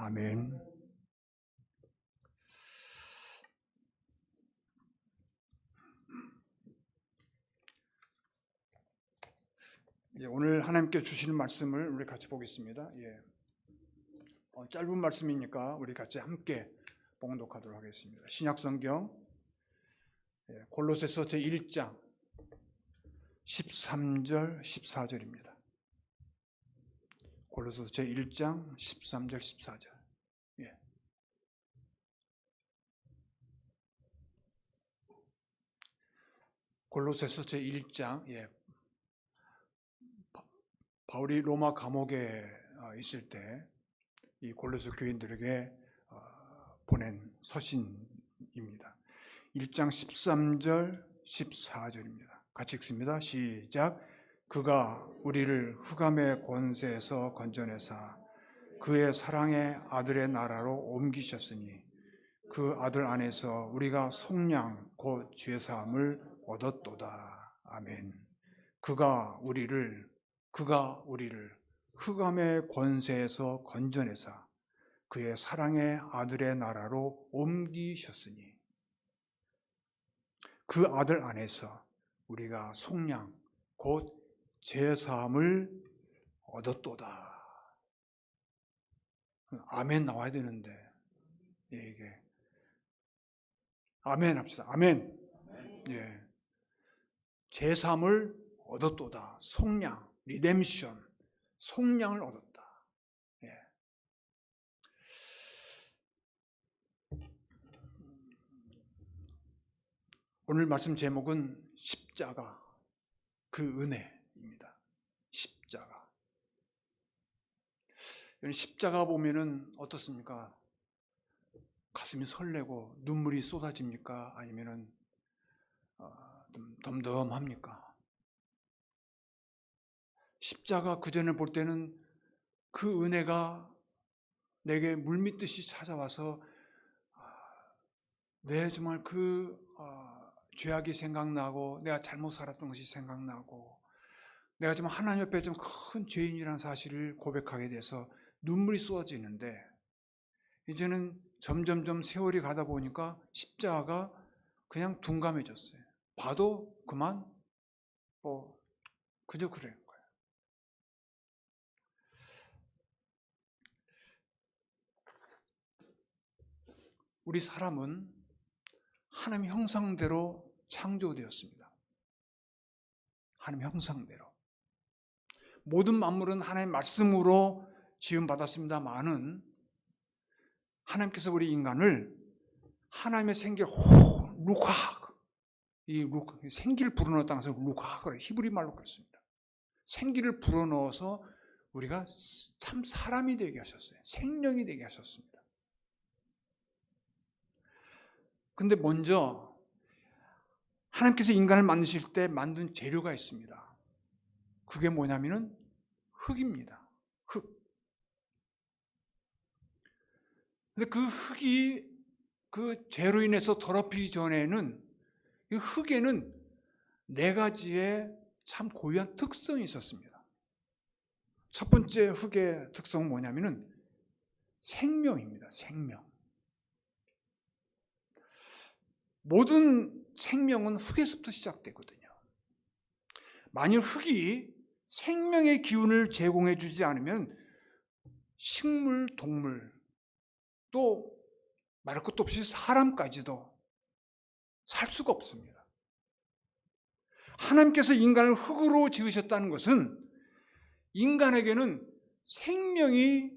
아멘. 오늘 하나님께 주시는 말씀을 우리 같이 보겠습니다. 짧은 말씀이니까 우리 같이 함께 봉독하도록 하겠습니다. 신약성경 골로새서 제1장 13절 14절입니다. 골로새서 제1장 13절 14절. 골로새서 제1장 바울이 로마 감옥에 있을 때 이 골로새 교인들에게 보낸 서신입니다. 1장 13절 14절입니다. 같이 읽습니다. 시작. 그가 우리를 흑암의 권세에서 건져내사 그의 사랑의 아들의 나라로 옮기셨으니 그 아들 안에서 우리가 속량 곧 죄사함을 얻었도다. 아멘. 그가 우리를 흑암의 권세에서 건져내사 그의 사랑의 아들의 나라로 옮기셨으니 그 아들 안에서 우리가 속량 곧 죄사함을 얻었도다. 아멘 나와야 되는데 이게 아멘 합시다. 아멘. 죄사함을 얻었도다. 속량, 리뎀션, 속량을 얻었다. 오늘 말씀 제목은 십자가, 그 은혜입니다. 십자가. 십자가 보면은 어떻습니까? 가슴이 설레고 눈물이 쏟아집니까? 아니면은 덤덤합니까? 십자가 그전에 볼 때는 그 은혜가 내게 물밀듯이 찾아와서 내 정말 그 죄악이 생각나고 내가 잘못 살았던 것이 생각나고 내가 지금 하나님 옆에 좀 큰 죄인이라는 사실을 고백하게 돼서 눈물이 쏟아지는데 이제는 점점점 세월이 가다 보니까 십자가가 그냥 둔감해졌어요. 봐도 그만 그저 그래요. 우리 사람은 하나님 형상대로 창조되었습니다. 하나님 형상대로. 모든 만물은 하나님의 말씀으로 지음받았습니다만은 하나님께서 우리 인간을 하나님의 생기 루카학, 생기를 불어넣었다는 것을 루카학을 히브리 말로 그랬습니다. 생기를 불어넣어서 우리가 참 사람이 되게 하셨어요. 생명이 되게 하셨습니다. 근데 먼저 하나님께서 인간을 만드실 때 만든 재료가 있습니다. 그게 뭐냐면은 흙입니다. 흙. 근데 그 흙이 그 죄로 인해서 더럽히기 전에는 이 흙에는 4가지의 참 고유한 특성이 있었습니다. 첫 번째 흙의 특성은 뭐냐면은 생명입니다. 생명. 모든 생명은 흙에서부터 시작되거든요. 만일 흙이 생명의 기운을 제공해 주지 않으면 식물, 동물, 또 말할 것도 없이 사람까지도 살 수가 없습니다. 하나님께서 인간을 흙으로 지으셨다는 것은 인간에게는 생명이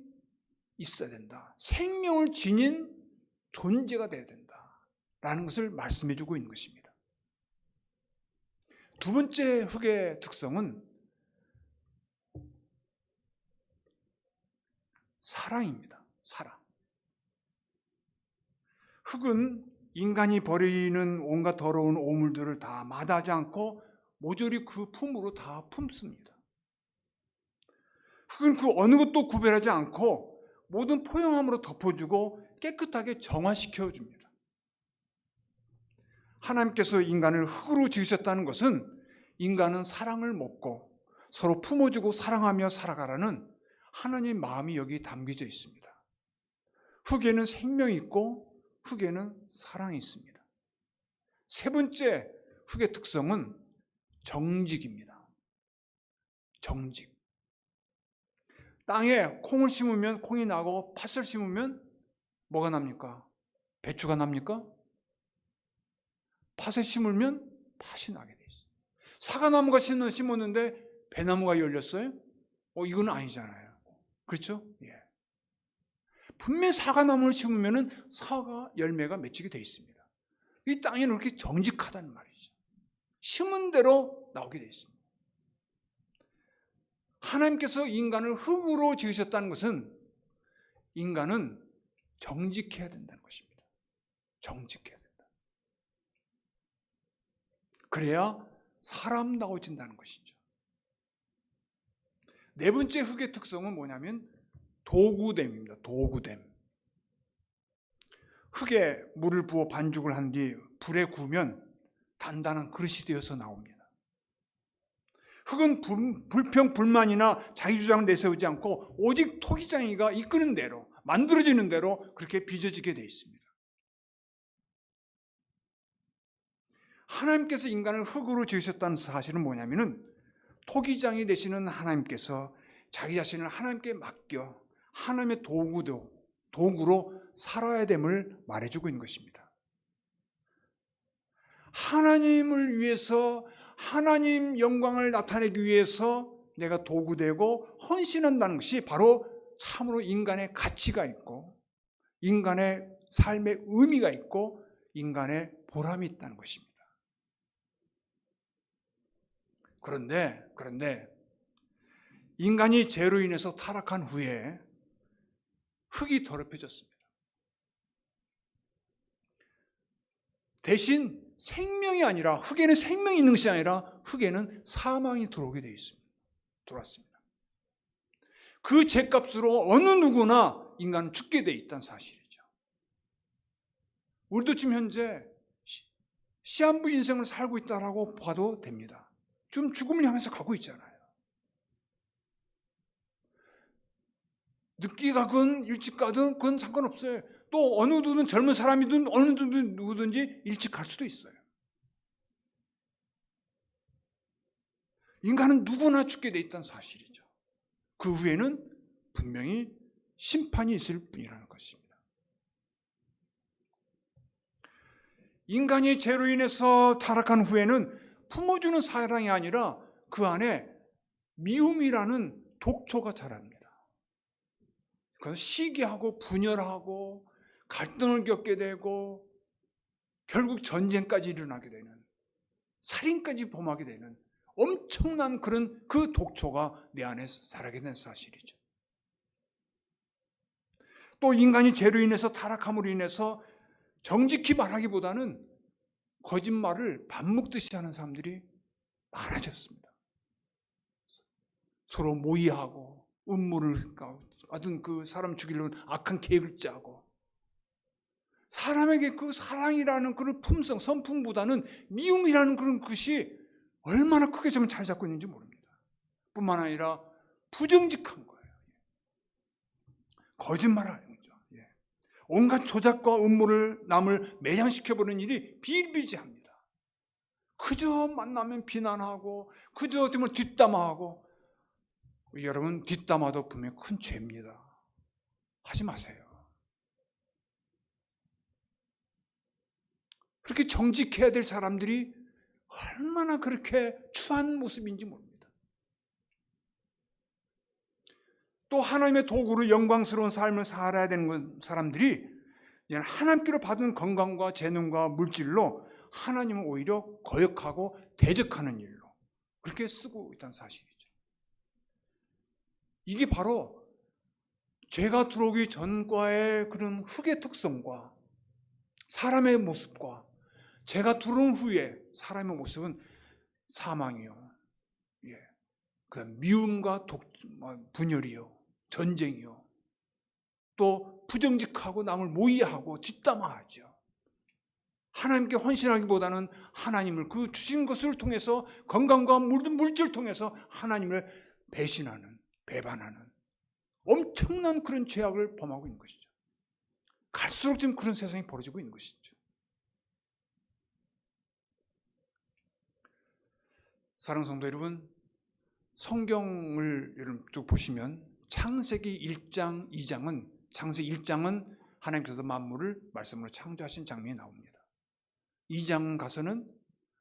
있어야 된다. 생명을 지닌 존재가 돼야 된다. 라는 것을 말씀해 주고 있는 것입니다. 두 번째 흙의 특성은 사랑입니다. 사랑. 흙은 인간이 버리는 온갖 더러운 오물들을 다 마다하지 않고 모조리 그 품으로 다 품습니다. 흙은 그 어느 것도 구별하지 않고 모든 포용함으로 덮어주고 깨끗하게 정화시켜 줍니다. 하나님께서 인간을 흙으로 지으셨다는 것은 인간은 사랑을 먹고 서로 품어주고 사랑하며 살아가라는 하나님의 마음이 여기 담겨져 있습니다. 흙에는 생명이 있고 흙에는 사랑이 있습니다. 세 번째 흙의 특성은 정직입니다. 정직. 땅에 콩을 심으면 콩이 나고 팥을 심으면 뭐가 납니까? 배추가 납니까? 팥을 심으면 팥이 나게 돼 있어요. 사과나무가 심었는데 배나무가 열렸어요? 이건 아니잖아요. 그렇죠? 예. 분명히 사과나무를 심으면 사과 열매가 맺히게 돼 있습니다. 이 땅에는 그렇게 정직하다는 말이죠. 심은 대로 나오게 돼 있습니다. 하나님께서 인간을 흙으로 지으셨다는 것은 인간은 정직해야 된다는 것입니다. 정직해야 된다. 그래야 사람다워진다는 것이죠. 네 번째 흙의 특성은 뭐냐면 도구됨입니다. 도구됨. 흙에 물을 부어 반죽을 한 뒤 불에 구우면 단단한 그릇이 되어서 나옵니다. 흙은 불평, 불만이나 자기 주장을 내세우지 않고 오직 토기장이가 이끄는 대로, 만들어지는 대로 그렇게 빚어지게 되어 있습니다. 하나님께서 인간을 흙으로 지으셨다는 사실은 뭐냐면은 토기장이 되시는 하나님께서 자기 자신을 하나님께 맡겨 하나님의 도구로 살아야 됨을 말해주고 있는 것입니다. 하나님을 위해서, 하나님 영광을 나타내기 위해서 내가 도구되고 헌신한다는 것이 바로 참으로 인간의 가치가 있고 인간의 삶의 의미가 있고 인간의 보람이 있다는 것입니다. 그런데 인간이 죄로 인해서 타락한 후에 흙이 더럽혀졌습니다. 대신 생명이 아니라, 흙에는 생명이 있는 것이 아니라 흙에는 사망이 들어오게 되어 있습니다. 들어왔습니다. 그 죄값으로 어느 누구나 인간은 죽게 되어 있다는 사실이죠. 우리도 지금 현재 시한부 인생을 살고 있다고 봐도 됩니다. 지금 죽음을 향해서 가고 있잖아요. 늦게 가건 일찍 가든 그건 상관없어요. 또 어느 누구든 젊은 사람이든 어느 누구든지 일찍 갈 수도 있어요. 인간은 누구나 죽게 돼 있다는 사실이죠. 그 후에는 분명히 심판이 있을 뿐이라는 것입니다. 인간이 죄로 인해서 타락한 후에는 품어주는 사랑이 아니라 그 안에 미움이라는 독초가 자랍니다. 그래서 시기하고 분열하고 갈등을 겪게 되고 결국 전쟁까지 일어나게 되는, 살인까지 범하게 되는 엄청난 그런 그 독초가 내 안에서 자라게 된 사실이죠. 또 인간이 죄로 인해서 타락함으로 인해서 정직히 말하기보다는 거짓말을 밥 먹듯이 하는 사람들이 많아졌습니다. 서로 모의하고 음모를 하든 그 사람 죽이려는 악한 계획을 짜고, 사람에게 그 사랑이라는 그런 품성, 선풍보다는 미움이라는 그런 것이 얼마나 크게 좀 자리 잡고 있는지 모릅니다. 뿐만 아니라 부정직한 거예요. 거짓말하는 거죠. 온갖 조작과 음모를 남을 매장시켜버리는 일이 비일비재합니다. 그저 만나면 비난하고 그저 어쩌면 뒷담화하고, 여러분 뒷담화도 분명히 큰 죄입니다. 하지 마세요. 그렇게 정직해야 될 사람들이 얼마나 그렇게 추한 모습인지 모릅니다. 또 하나님의 도구로 영광스러운 삶을 살아야 되는 사람들이 하나님께로 받은 건강과 재능과 물질로 하나님을 오히려 거역하고 대적하는 일로 그렇게 쓰고 있다는 사실이죠. 이게 바로 죄가 들어오기 전과의 그런 흙의 특성과 사람의 모습과 죄가 들어온 후에 사람의 모습은 사망이요, 그다음 미움과 분열이요, 전쟁이요, 또 부정직하고 남을 모의하고 뒷담화하죠. 하나님께 헌신하기보다는 하나님을 그 주신 것을 통해서 건강과 물질을 통해서 하나님을 배신하는, 배반하는 엄청난 그런 죄악을 범하고 있는 것이죠. 갈수록 지금 그런 세상이 벌어지고 있는 것이죠. 사랑하는 성도 여러분, 성경을 여러분 쭉 보시면 창세기 1장, 2장은 창세기 1장은 하나님께서 만물을 말씀으로 창조하신 장면이 나옵니다. 2장 가서는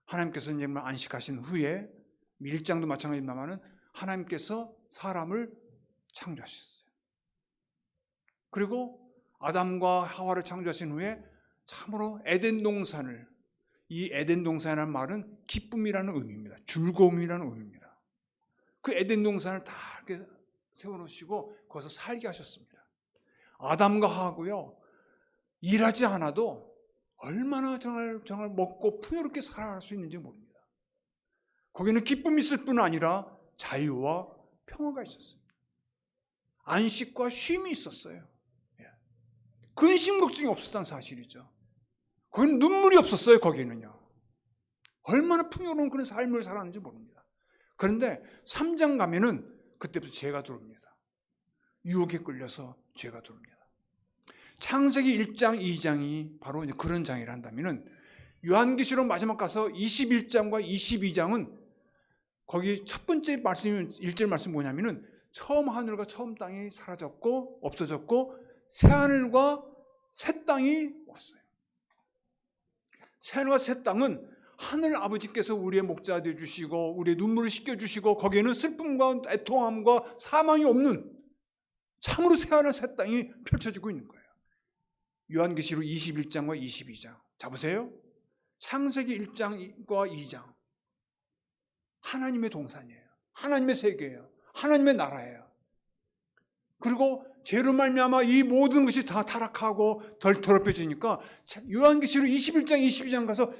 하나님께서 이제 안식하신 후에 1장도 마찬가지입니다만은 하나님께서 사람을 창조하셨어요. 그리고 아담과 하와를 창조하신 후에 참으로 에덴 동산을, 이 에덴 동산이라는 말은 기쁨이라는 의미입니다. 즐거움이라는 의미입니다. 그 에덴 동산을 다 이렇게 세워놓으시고 거기서 살게 하셨습니다. 아담과 하와고요, 일하지 않아도 얼마나 정말 먹고 풍요롭게 살아갈 수 있는지 모릅니다. 거기는 기쁨이 있을 뿐 아니라 자유와 평화가 있었습니다. 안식과 쉼이 있었어요. 근심 걱정이 없었다는 사실이죠. 거기는 눈물이 없었어요. 거기는요. 얼마나 풍요로운 그런 삶을 살았는지 모릅니다. 그런데 3장 가면은 그때부터 죄가 들어옵니다. 유혹에 끌려서 죄가 들어옵니다. 창세기 1장, 2장이 바로 그런 장이라 한다면은 요한계시록 마지막 가서 21장과 22장은 거기 첫 번째 말씀이 1절 말씀 뭐냐면은 처음 하늘과 처음 땅이 사라졌고 없어졌고 새 하늘과 새 땅이 왔어요. 새 하늘과 새 땅은 하늘 아버지께서 우리의 목자 되어 주시고 우리의 눈물을 씻겨 주시고 거기에는 슬픔과 애통함과 사망이 없는 참으로 새 하늘 새 땅이 펼쳐지고 있는 거예요. 요한계시록 21장과 22장. 자 보세요. 창세기 1장과 2장. 하나님의 동산이에요. 하나님의 세계예요. 하나님의 나라예요. 그리고 죄로 말미암아 이 모든 것이 다 타락하고 더럽혀지니까 요한계시록 21장, 22장 가서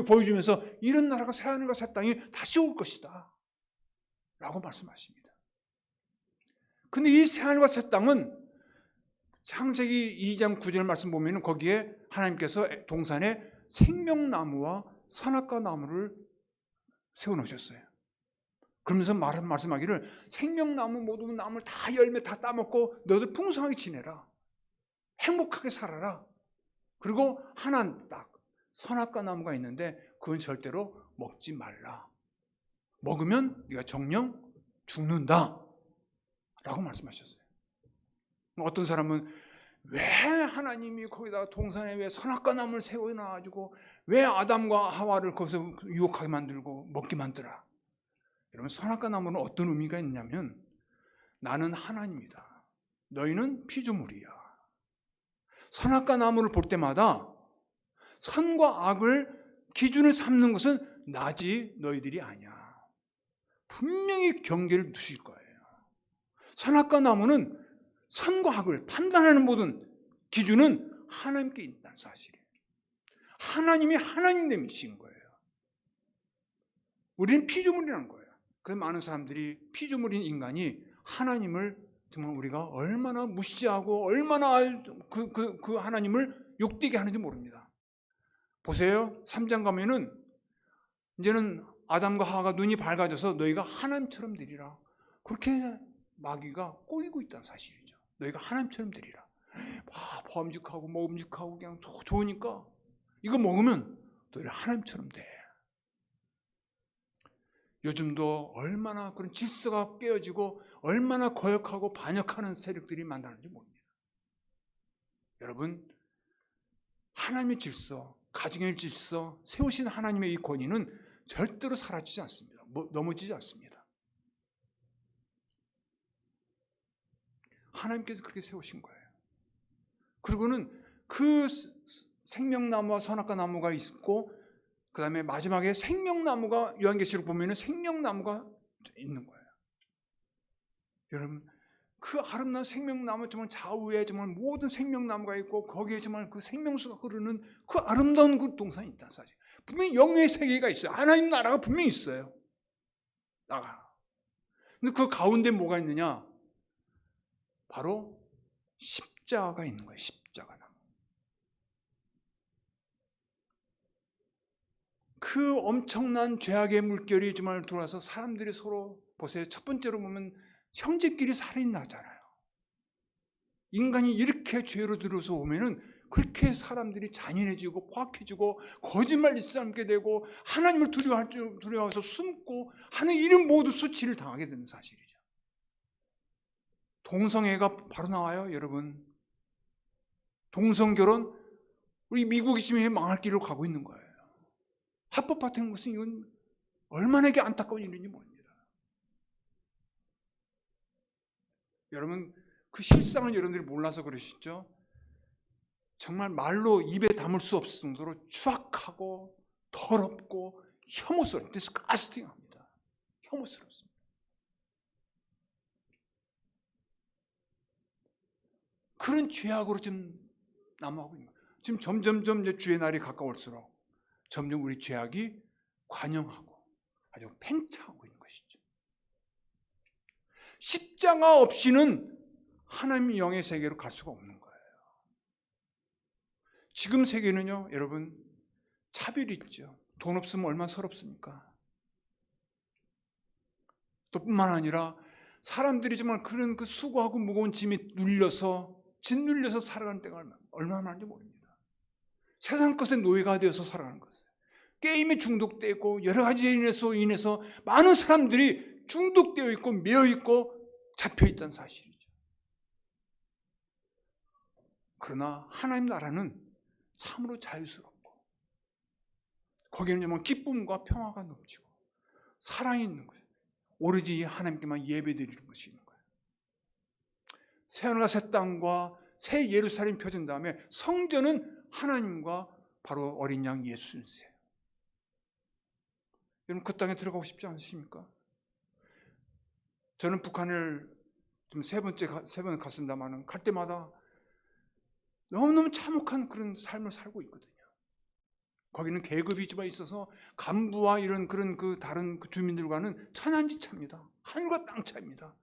보여주면서 이런 나라가 새 하늘과 새 땅이 다시 올 것이다 라고 말씀하십니다. 근데 이 새 하늘과 새 땅은 창세기 2장 9절 말씀 보면 거기에 하나님께서 동산에 생명나무와 선악과 나무를 세워놓으셨어요. 그러면서 말씀하기를 생명나무 모든 나무를 다 열매 다 따먹고 너희들 풍성하게 지내라. 행복하게 살아라. 그리고 하나 딱 선악과 나무가 있는데 그건 절대로 먹지 말라. 먹으면 네가 정령 죽는다 라고 말씀하셨어요. 어떤 사람은 왜 하나님이 거기다 동산에 왜 선악과 나무를 세워놔가지고 왜 아담과 하와를 거기서 유혹하게 만들고 먹게 만들어? 여러분, 선악과 나무는 어떤 의미가 있냐면 나는 하나님이다. 너희는 피조물이야. 선악과 나무를 볼 때마다 선과 악을 기준을 삼는 것은 나지 너희들이 아니야. 분명히 경계를 두실 거예요. 선악과 나무는 선과 악을 판단하는 모든 기준은 하나님께 있다는 사실이에요. 하나님이 하나님됨이신 거예요. 우리는 피조물이라는 거예요. 그래서 많은 사람들이 피조물인 인간이 하나님을 정말 우리가 얼마나 무시하고 얼마나 그 하나님을 욕되게 하는지 모릅니다. 보세요. 3장 가면은 이제는 아담과 하와가 눈이 밝아져서 너희가 하나님처럼 되리라. 그렇게 마귀가 꼬이고 있다는 사실이죠. 너희가 하나님처럼 되리라. 범직하고 먹음직하고 그냥 좋으니까 이거 먹으면 너희가 하나님처럼 돼. 요즘도 얼마나 그런 질서가 깨어지고 얼마나 거역하고 반역하는 세력들이 많다는지 모릅니다. 여러분, 하나님의 질서, 가정의 질서, 세우신 하나님의 이 권위는 절대로 사라지지 않습니다. 넘어지지 않습니다. 하나님께서 그렇게 세우신 거예요. 그리고는 그 생명나무와 선악과 나무가 있고 그 다음에 마지막에 생명나무가 요한계시록 보면 생명나무가 있는 거예요. 여러분, 그 아름다운 생명나무 정말 좌우에 정말 모든 생명나무가 있고 거기에 정말 그 생명수가 흐르는 그 아름다운 그 동산이 있다는 사실. 분명히 영의 세계가 있어요. 하나님 나라가 분명히 있어요. 나가. 근데 그 가운데 뭐가 있느냐? 바로 십자가가 있는 거예요. 십자가 나무. 그 엄청난 죄악의 물결이 정말 돌아서 사람들이 서로 보세요. 첫 번째로 보면 형제끼리 살인 나잖아요. 인간이 이렇게 죄로 들어서 오면은 그렇게 사람들이 잔인해지고 포악해지고 거짓말 일삼게 되고 하나님을 두려워해서 숨고 하는 일은 모두 수치를 당하게 되는 사실이죠. 동성애가 바로 나와요, 여러분. 동성결혼, 우리 미국이 지금 망할 길로 가고 있는 거예요. 합법 같은 것은 이건 얼마나 안타까운 일인지 모릅니다. 여러분, 그 실상을 여러분들이 몰라서 그러시죠? 정말 말로 입에 담을 수 없을 정도로 추악하고 더럽고 혐오스러운, disgusting합니다. 혐오스럽습니다. 그런 죄악으로 지금 남아하고 있는 거예요. 지금 점점 주의 날이 가까울수록 점점 우리 죄악이 관영하고 아주 팽창하고 있는 것이죠. 십자가 없이는 하나님의 영의 세계로 갈 수가 없는 거예요. 지금 세계는요, 여러분, 차별이 있죠. 돈 없으면 얼마나 서럽습니까? 또 뿐만 아니라 사람들이 정말 그런 그 수고하고 무거운 짐이 짓눌려서 살아가는 때가 얼마나 많은지 모릅니다. 세상 것에 노예가 되어서 살아가는 것을. 게임에 중독되고 여러 가지에 인해서 많은 사람들이 중독되어 있고 매여 있고 잡혀 있다는 사실이죠. 그러나 하나님 나라는 참으로 자유스럽고 거기에는 정말 기쁨과 평화가 넘치고 사랑이 있는 거예요. 오로지 하나님께만 예배드리는 것이 있는 거예요. 새하늘과 새 땅과 새 예루살렘 펴진 다음에 성전은 하나님과 바로 어린 양 예수님이세요. 여러분, 그 땅에 들어가고 싶지 않으십니까? 저는 북한을 좀 세 번 갔습니다만 갈 때마다 너무너무 참혹한 그런 삶을 살고 있거든요. 거기는 계급이 있어서 간부와 이런 그런 그 다른 그 주민들과는 천양지차입니다. 하늘과 땅 차이입니다.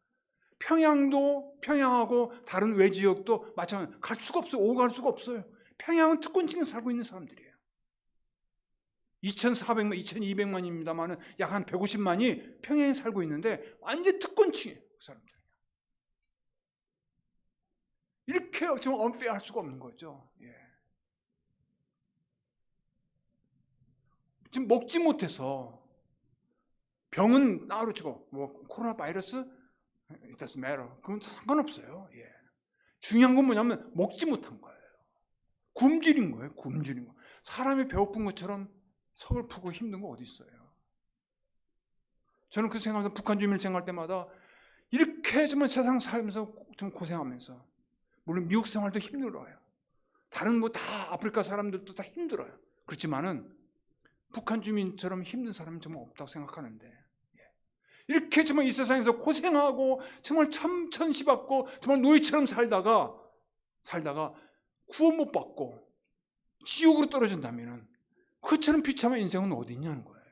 평양하고 다른 외지역도 마찬가지로 갈 수가 없어요. 오고 갈 수가 없어요. 평양은 특권층에 살고 있는 사람들이에요. 2,400만, 2,200만입니다만 약 한 150만이 평양에 살고 있는데 완전 특권층이에요. 그 사람들. 이렇게 좀 unfair 할 수가 없는 거죠. 예. 지금 먹지 못해서 병은 따로 치고 뭐 코로나 바이러스 it doesn't matter. 그건 상관없어요. 예. 중요한 건 뭐냐면 먹지 못한 거예요. 굶주린 거예요. 굶주린 거. 사람이 배고픈 것처럼 서글프고 힘든 거 어디 있어요? 저는 그 생각하면서 북한 주민을 생각할 때마다 이렇게 정말 세상 살면서 좀 고생하면서 물론 미국 생활도 힘들어요. 다른 뭐 다 아프리카 사람들도 다 힘들어요. 그렇지만은 북한 주민처럼 힘든 사람은 정말 없다고 생각하는데 이렇게 정말 이 세상에서 고생하고 정말 천시받고 정말 노예처럼 살다가 구원 못 받고 지옥으로 떨어진다면 그처럼 비참한 인생은 어디 있냐는 거예요.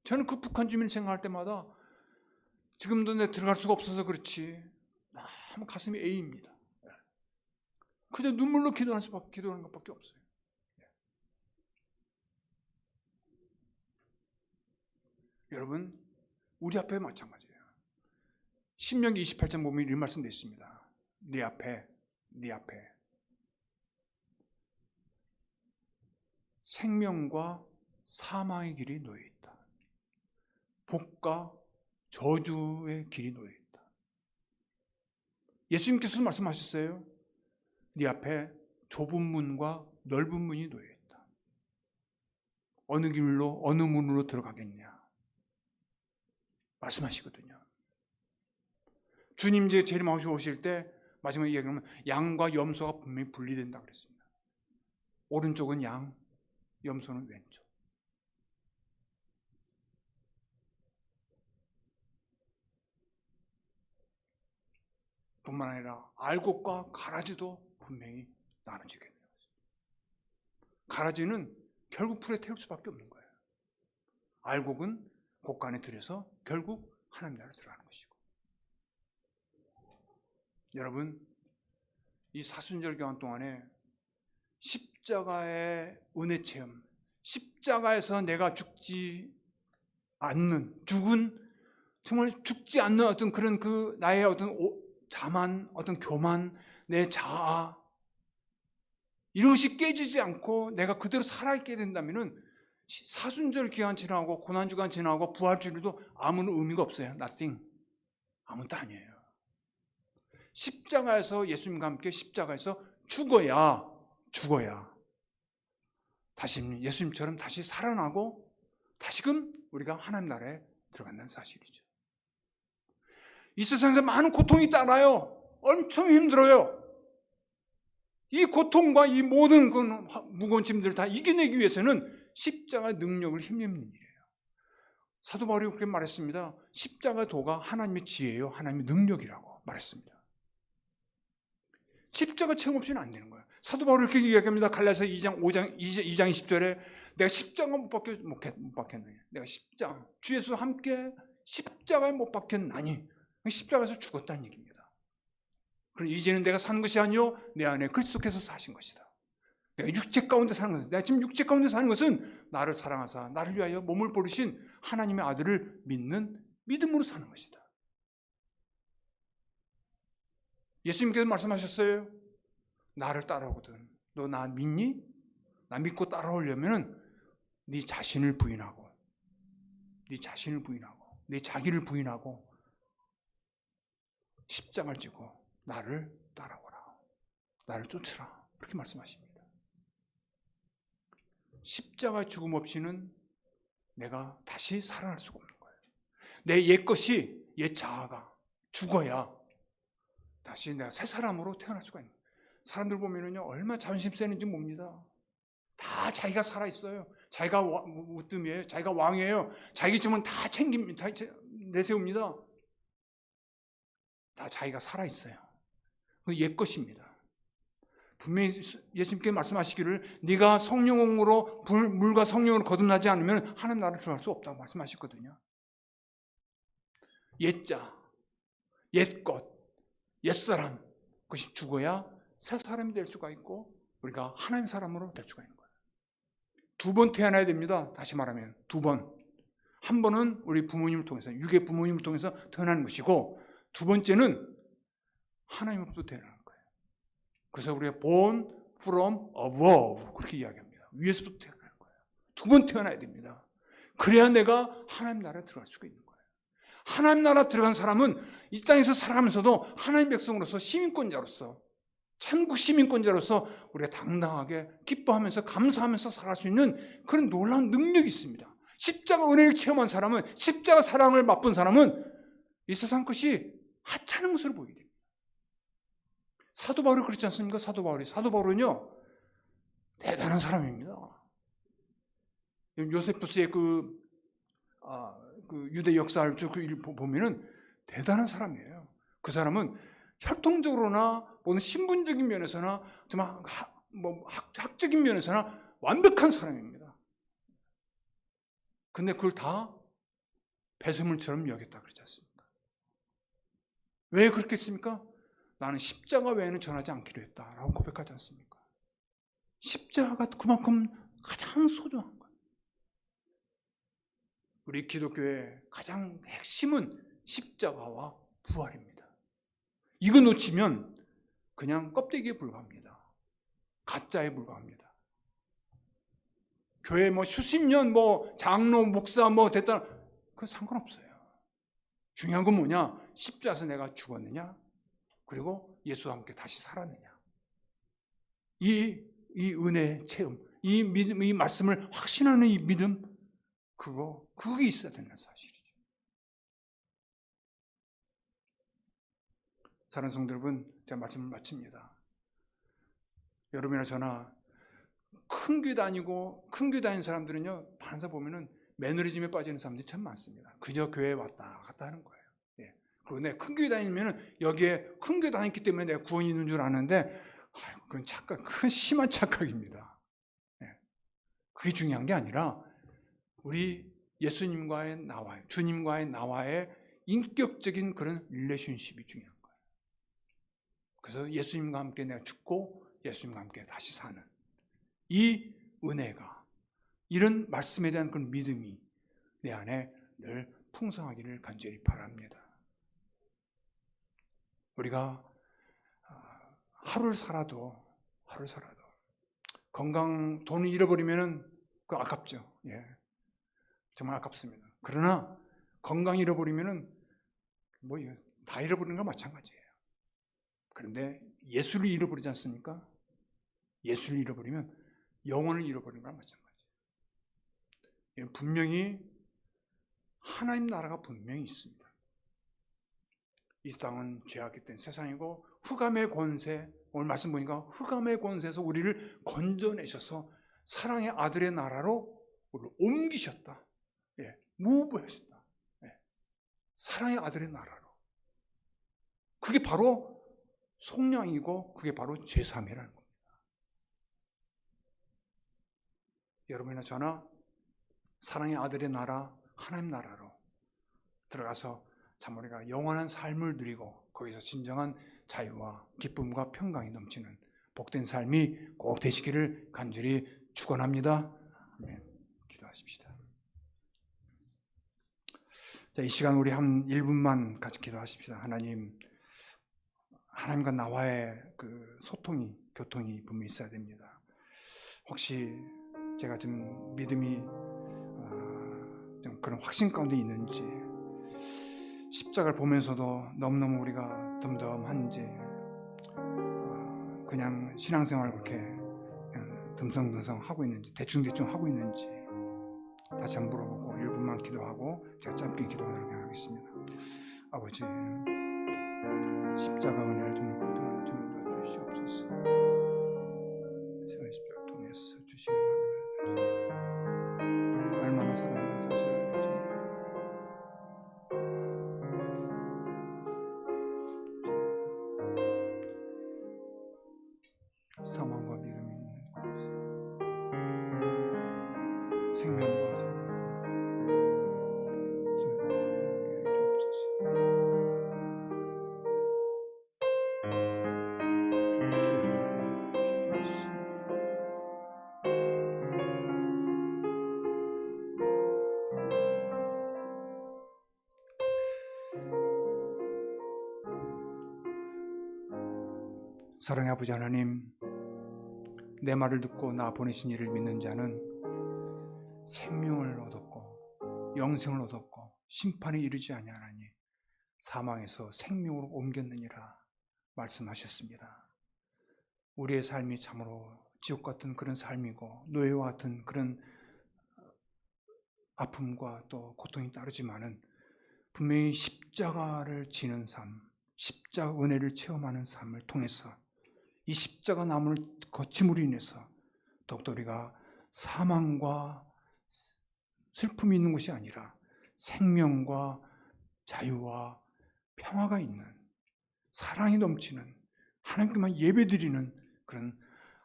저는 그 북한 주민을 생각할 때마다 지금도 내 들어갈 수가 없어서 그렇지 너무 가슴이 애입니다. 그저 눈물로 기도하는 것밖에 없어요. 여러분, 우리 앞에 마찬가지예요. 신명기 28장 보면 이런 말씀 되어 있습니다. 네 앞에 생명과 사망의 길이 놓여 있다. 복과 저주의 길이 놓여 있다. 예수님께서 말씀하셨어요. 네 앞에 좁은 문과 넓은 문이 놓여 있다. 어느 길로 어느 문으로 들어가겠냐 말씀하시거든요. 주님 이제 재림하시고 오실 때 마지막에 얘기하면 양과 염소가 분명히 분리된다 그랬습니다. 오른쪽은 양, 염소는 왼쪽. 뿐만 아니라 알곡과 가라지도 분명히 나눠지게 되는 거죠. 가라지는 결국 불에 태울 수밖에 없는 거예요. 알곡은 곡간에 들여서 결국 하나님 나라로 들어가는 것이고. 여러분, 이 사순절 기간 동안에 십자가의 은혜 체험, 십자가에서 내가 죽은 정말 죽지 않는 어떤 그런 그 나의 어떤 자만, 어떤 교만, 내 자아 이런 것이 깨지지 않고 내가 그대로 살아있게 된다면은 사순절 기간 지나고 고난주간 지나고 부활주일도 아무런 의미가 없어요. Nothing. 아무것도 아니에요. 십자가에서 예수님과 함께 십자가에서 죽어야 다시 예수님처럼 다시 살아나고 다시금 우리가 하나님 나라에 들어간다는 사실이죠. 이 세상에서 많은 고통이 따라요. 엄청 힘들어요. 이 고통과 이 모든 그 무거운 짐들을 다 이겨내기 위해서는 십자가의 능력을 힘입는 일이에요. 사도 바울이 그렇게 말했습니다. 십자가 도가 하나님의 지혜예요. 하나님의 능력이라고 말했습니다. 십자가 체험 없이는 안 되는 거예요. 사도 바울이 이렇게 이야기합니다. 갈라디아서 2장 20절에 내가 십자가 못 박혔나니 내가 주 예수와 함께 십자가에 못 박혔나니 십자가에서 죽었다는 얘기입니다. 그럼 이제는 내가 사는 것이 아니요 내 안에 그리스도께서 사신 것이다. 내가 육체 가운데 사는 것은, 내가 지금 육체 가운데 사는 것은 나를 사랑하사 나를 위하여 몸을 버리신 하나님의 아들을 믿는 믿음으로 사는 것이다. 예수님께서 말씀하셨어요. 나를 따라오거든 너 나 믿니? 나 믿고 따라오려면 네 자신을 부인하고 네 자기를 부인하고 십자가를 지고 나를 따라오라. 나를 쫓으라. 그렇게 말씀하십니다. 십자가의 죽음 없이는 내가 다시 살아날 수가 없는 거예요. 내 옛것이, 옛 자아가 죽어야 다시 내가 새 사람으로 태어날 수가 있는 거예요. 사람들 보면은요, 얼마나 자존심 세는지 봅니다. 다 자기가 살아있어요. 자기가 우뜸이에요. 자기가 왕이에요. 자기 짐은 다 내세웁니다. 다 자기가 살아있어요. 그 옛것입니다. 분명히 예수님께 말씀하시기를 네가 성령으로 물과 성령으로 거듭나지 않으면 하나님 나라를 들어갈 수 없다고 말씀하셨거든요. 옛자, 옛것, 옛사람 그것이 죽어야 새 사람이 될 수가 있고 우리가 하나님 사람으로 될 수가 있는 거예요. 두 번 태어나야 됩니다. 다시 말하면 두 번. 한 번은 우리 부모님을 통해서, 육의 부모님을 통해서 태어나는 것이고 두 번째는 하나님으로부터 태어나는 거예요. 그래서 우리가 born from above 그렇게 이야기합니다. 위에서부터 태어나는 거예요. 두 번 태어나야 됩니다. 그래야 내가 하나님 나라에 들어갈 수가 있는 거예요. 하나님 나라 들어간 사람은 이 땅에서 살아가면서도 하나님 백성으로서 시민권자로서 천국 시민권자로서 우리가 당당하게 기뻐하면서 감사하면서 살아갈 수 있는 그런 놀라운 능력이 있습니다. 십자가 은혜를 체험한 사람은, 십자가 사랑을 맛본 사람은 이 세상 것이 하찮은 것으로 보이게 됩니다. 사도 바울이 그렇지 않습니까? 사도 바울은요 대단한 사람입니다. 요세푸스의 그 유대 역사를 쭉 보면은 대단한 사람이에요. 그 사람은 혈통적으로나 모든 신분적인 면에서나 정말 학적인 면에서나 완벽한 사람입니다. 근데 그걸 다 배설물처럼 여겼다 그러지 않습니까? 왜 그렇겠습니까? 나는 십자가 외에는 전하지 않기로 했다라고 고백하지 않습니까? 십자가가 그만큼 가장 소중한 거예요. 우리 기독교의 가장 핵심은 십자가와 부활입니다. 이거 놓치면 그냥 껍데기에 불과합니다. 가짜에 불과합니다. 교회 수십 년 장로, 목사 됐다 그건 상관없어요. 중요한 건 뭐냐? 십자가에서 내가 죽었느냐? 그리고 예수와 함께 다시 살았느냐? 이 은혜의 체험, 이 믿음, 이 말씀을 확신하는 이 믿음, 그게 있어야 되는 사실이죠. 사랑하는 성도 여러분, 제가 말씀을 마칩니다. 여러분이나 저나 큰 교회 다니는 사람들은요, 반사 보면은 매너리즘에 빠지는 사람들이 참 많습니다. 그저 교회에 왔다 갔다 하는 거예요. 예. 그리고 내가 큰 교회 다니면은 여기에 큰 교회 다녔기 때문에 내가 구원이 있는 줄 아는데, 그건 그건 심한 착각입니다. 예. 그게 중요한 게 아니라 우리 예수님과의 주님과의 나와의 인격적인 그런 릴레이션십이 중요한 거예요. 그래서 예수님과 함께 내가 죽고 예수님과 함께 다시 사는 이 은혜가, 이런 말씀에 대한 그런 믿음이 내 안에 늘 풍성하기를 간절히 바랍니다. 우리가 하루를 살아도 건강, 돈을 잃어버리면은 그 아깝죠. 예, 정말 아깝습니다. 그러나 건강 잃어버리면은 뭐 다 잃어버리는 거 마찬가지예요. 그런데 예수를 잃어버리지 않습니까? 예수를 잃어버리면 영혼을 잃어버리는 거랑 마찬가지예요. 분명히 하나님 나라가 분명히 있습니다. 이 땅은 죄악이 된 세상이고 흑암의 권세, 오늘 말씀 보니까 흑암의 권세에서 우리를 건져내셔서 사랑의 아들의 나라로 우리를 옮기셨다. 예, 무브하셨다. 예, 사랑의 아들의 나라로. 그게 바로 속량이고 그게 바로 죄사함이라는 겁니다. 여러분이나 저나 사랑의 아들의 나라, 하나님 나라로 들어가서 참 우리가 영원한 삶을 누리고 거기서 진정한 자유와 기쁨과 평강이 넘치는 복된 삶이 꼭 되시기를 간절히 축원합니다. 아멘. 기도하십시다. 자, 이 시간 우리 한 1분만 같이 기도하십시다. 하나님과 나와의 그 소통이, 교통이 분명히 있어야 됩니다. 혹시 제가 좀 믿음이 좀 그런 확신 가운데 있는지, 십자가를 보면서도 너무너무 우리가 덤덤한지, 그냥 신앙생활을 그렇게 그냥 듬성듬성 하고 있는지, 대충대충 하고 있는지 다시 한번 물어보고 1분만 기도하고 제가 짧게 기도하도록 하겠습니다. 아버지, 십자가 은혜를 좀 주시옵소서. 십자가 통해서 주시는 하나님을 얼마나 사랑하는 사실을 사망과 믿음이 있는 곳, 생명과 주옵소서. 사랑의 아버지 하나님, 내 말을 듣고 나 보내신 이를 믿는 자는 생명을 얻었고 영생을 얻었고 심판에 이르지 아니하나니 사망에서 생명으로 옮겼느니라 말씀하셨습니다. 우리의 삶이 참으로 지옥 같은 그런 삶이고 노예와 같은 그런 아픔과 또 고통이 따르지만은 분명히 십자가를 지는 삶, 십자가 은혜를 체험하는 삶을 통해서 이 십자가 나무를 거침으로 인해서 더욱더 우리가 사망과 슬픔이 있는 것이 아니라 생명과 자유와 평화가 있는, 사랑이 넘치는, 하나님께만 예배드리는 그런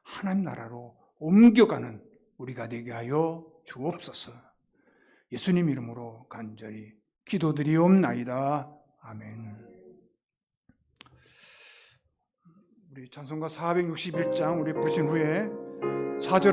하나님 나라로 옮겨가는 우리가 되게 하여 주옵소서. 예수님 이름으로 간절히 기도드리옵나이다. 아멘. 우리 찬송가 461장 우리 부르신 후에 4절은